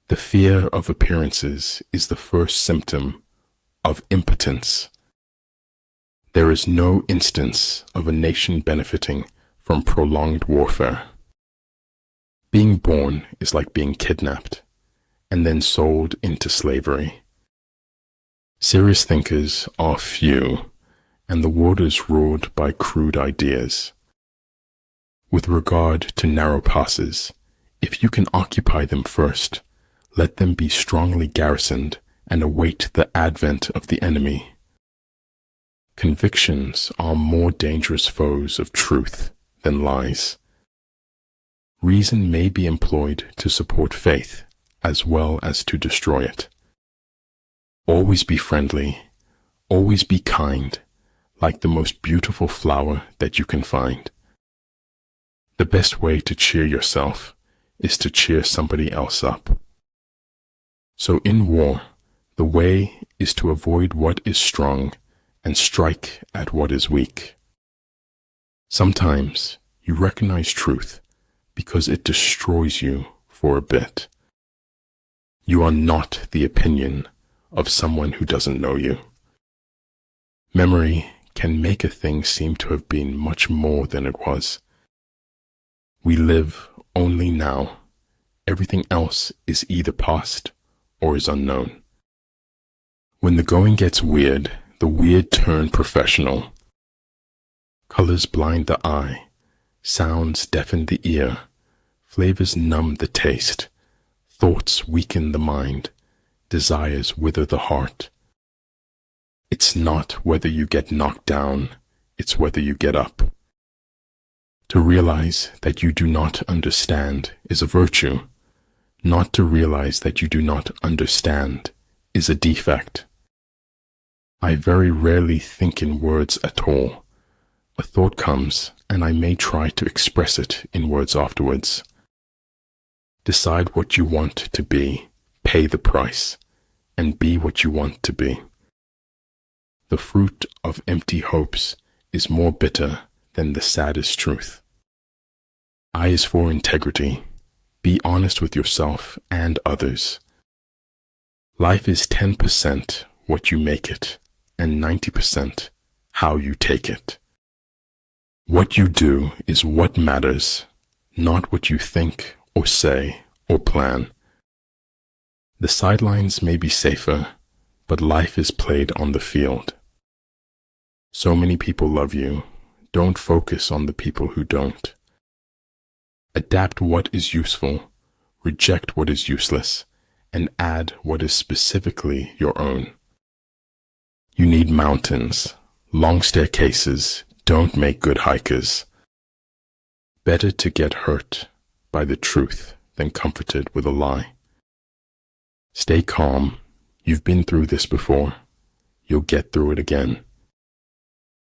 The fear of appearances is the first symptom of impotence. There is no instance of a nation benefiting from prolonged warfare. Being born is like being kidnapped and then sold into slavery. Serious thinkers are few, and the world is ruled by crude ideas. With regard to narrow passes, if you can occupy them first, let them be strongly garrisoned and await the advent of the enemy. Convictions are more dangerous foes of truth than lies. Reason may be employed to support faith as well as to destroy it. Always be friendly, always be kind, like the most beautiful flower that you can find. The best way to cheer yourself is to cheer somebody else up. So in war, the way is to avoid what is strong and strike at what is weak. Sometimes you recognize truth because it destroys you for a bit. You are not the opinion of someone who doesn't know you. Memory can make a thing seem to have been much more than it was. We live only now. Everything else is either past or is unknown. When the going gets weird, the weird turn professional. Colors blind the eye, sounds deafen the ear, flavors numb the taste, thoughts weaken the mind, desires wither the heart. It's not whether you get knocked down, it's whether you get up. To realize that you do not understand is a virtue. Not to realize that you do not understand is a defect. I very rarely think in words at all. A thought comes, and I may try to express it in words afterwards. Decide what you want to be, pay the price, and be what you want to be. The fruit of empty hopes is more bitter than the saddest truth. I is for integrity. Be honest with yourself and others. Life is 10% what you make it, and 90% how you take it. What you do is what matters, not what you think or say or plan. The sidelines may be safer, but life is played on the field. So many people love you. Don't focus on the people who don't. Adapt what is useful, reject what is useless, and add what is specifically your own. You need mountains. Long staircases don't make good hikers. Better to get hurt by the truth than comforted with a lie. Stay calm. You've been through this before. You'll get through it again.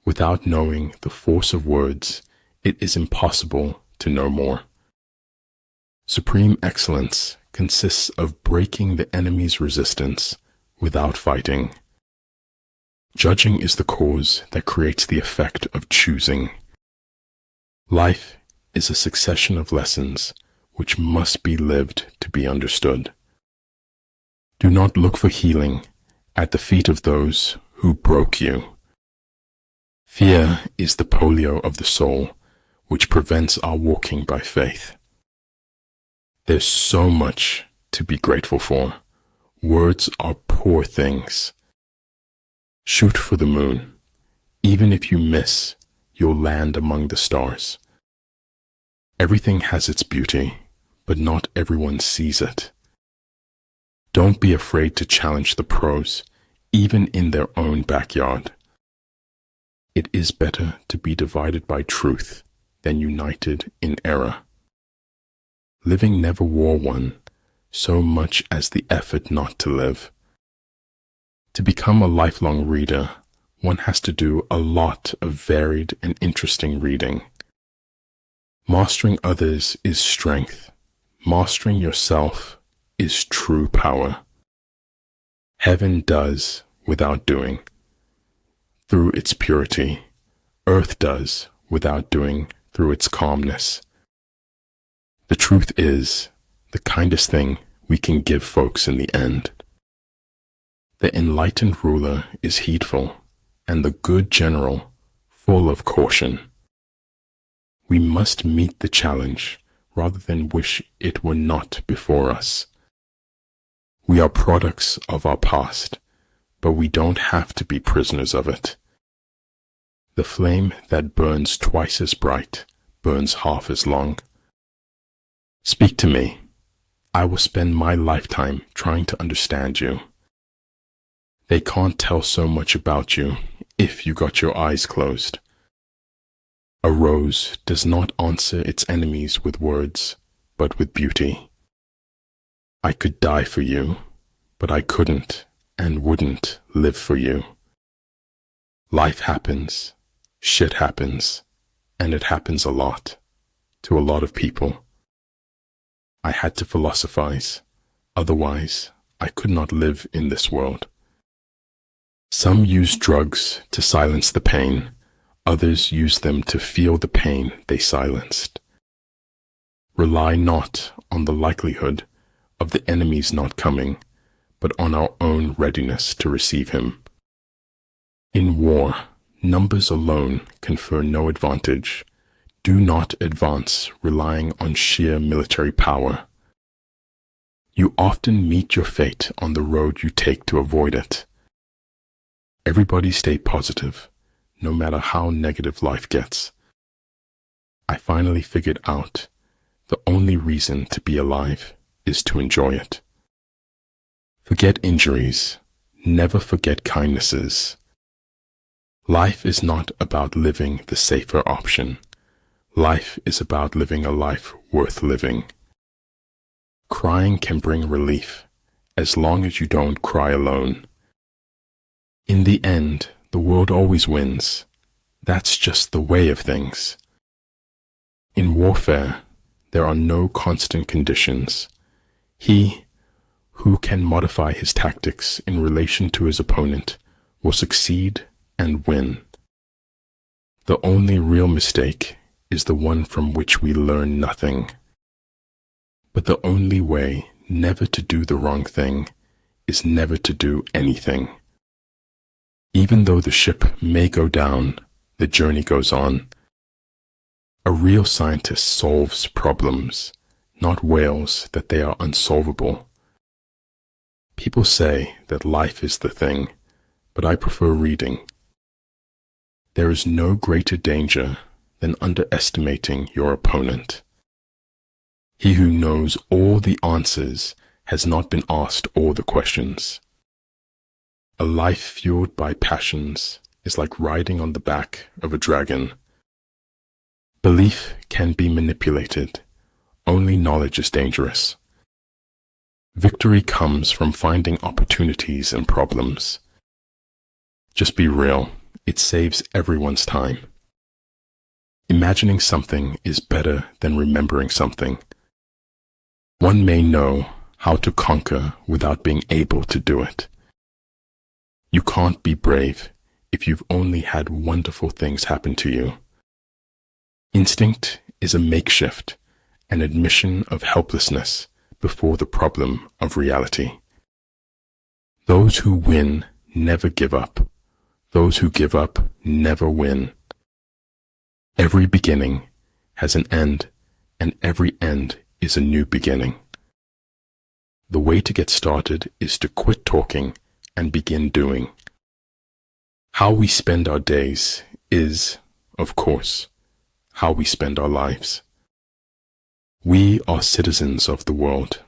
Without knowing the force of words, it is impossible to know more. Supreme excellence consists of breaking the enemy's resistance without fighting. Judging is the cause that creates the effect of choosing. Life is a succession of lessons which must be lived to be understood. Do not look for healing at the feet of those who broke you. Fear is the polio of the soul which prevents our walking by faith. There's so much to be grateful for. Words are poor things. Shoot for the moon. Even if you miss, you'll land among the stars. Everything has its beauty, but not everyone sees it. Don't be afraid to challenge the pros, even in their own backyard. It is better to be divided by truth than united in error. Living never wore one, so much as the effort not to live. To become a lifelong reader, one has to do a lot of varied and interesting reading. Mastering others is strength. Mastering yourself is true power. Heaven does without doing, through its purity. Earth does without doing, through its calmness. The truth is, the kindest thing we can give folks in the end. The enlightened ruler is heedful, and the good general full of caution. We must meet the challenge rather than wish it were not before us. We are products of our past, but we don't have to be prisoners of it. The flame that burns twice as bright burns half as long. Speak to me. I will spend my lifetime trying to understand you. They can't tell so much about you if you got your eyes closed. A rose does not answer its enemies with words, but with beauty. I could die for you, but I couldn't and wouldn't live for you. Life happens, shit happens, and it happens a lot, to a lot of people. I had to philosophize, otherwise I could not live in this world. Some use drugs to silence the pain, others use them to feel the pain they silenced. Rely not on the likelihood of the enemy's not coming, but on our own readiness to receive him. In war, numbers alone confer no advantage. Do not advance relying on sheer military power. You often meet your fate on the road you take to avoid it. Everybody stay positive, no matter how negative life gets. I finally figured out the only reason to be alive is to enjoy it. Forget injuries, never forget kindnesses. Life is not about living the safer option. Life is about living a life worth living. Crying can bring relief, as long as you don't cry alone. In the end, the world always wins. That's just the way of things. In warfare, there are no constant conditions. He who can modify his tactics in relation to his opponent will succeed and win. The only real mistake is the one from which we learn nothing. But the only way never to do the wrong thing is never to do anything. Even though the ship may go down, the journey goes on. A real scientist solves problems, not wails that they are unsolvable. People say that life is the thing, but I prefer reading. There is no greater danger than underestimating your opponent. He who knows all the answers has not been asked all the questions. A life fueled by passions is like riding on the back of a dragon. Belief can be manipulated. Only knowledge is dangerous. Victory comes from finding opportunities in problems. Just be real. It saves everyone's time. Imagining something is better than remembering something. One may know how to conquer without being able to do it. You can't be brave if you've only had wonderful things happen to you. Instinct is a makeshift, an admission of helplessness before the problem of reality. Those who win never give up. Those who give up never win. Every beginning has an end, and every end is a new beginning. The way to get started is to quit talking and begin doing. How we spend our days is, of course, how we spend our lives. We are citizens of the world.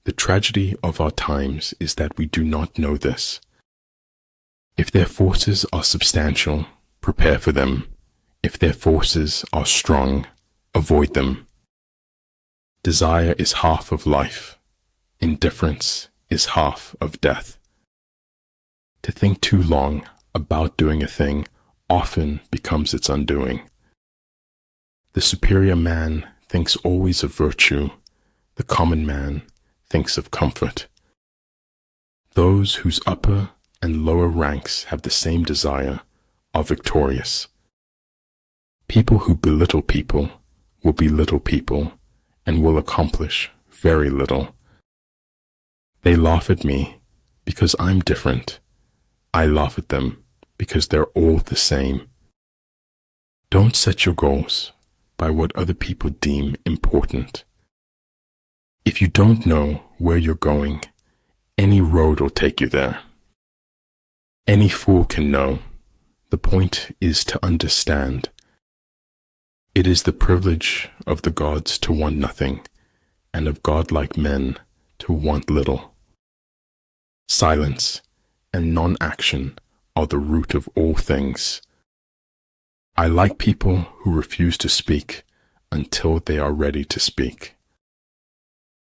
The tragedy of our times is that we do not know this. If their forces are substantial, prepare for them. If their forces are strong, avoid them. Desire is half of life. Indifference is half of death. To think too long about doing a thing often becomes its undoing. The superior man thinks always of virtue. The common man thinks of comfort. Those whose upper and lower ranks have the same desire are victorious. People who belittle people will belittle people and will accomplish very little. They laugh at me because I'm different. I laugh at them because they're all the same. Don't set your goals by what other people deem important. If you don't know where you're going, any road will take you there. Any fool can know. The point is to understand. It is the privilege of the gods to want nothing, and of godlike men to want little. Silence and non-action are the root of all things. I like people who refuse to speak until they are ready to speak.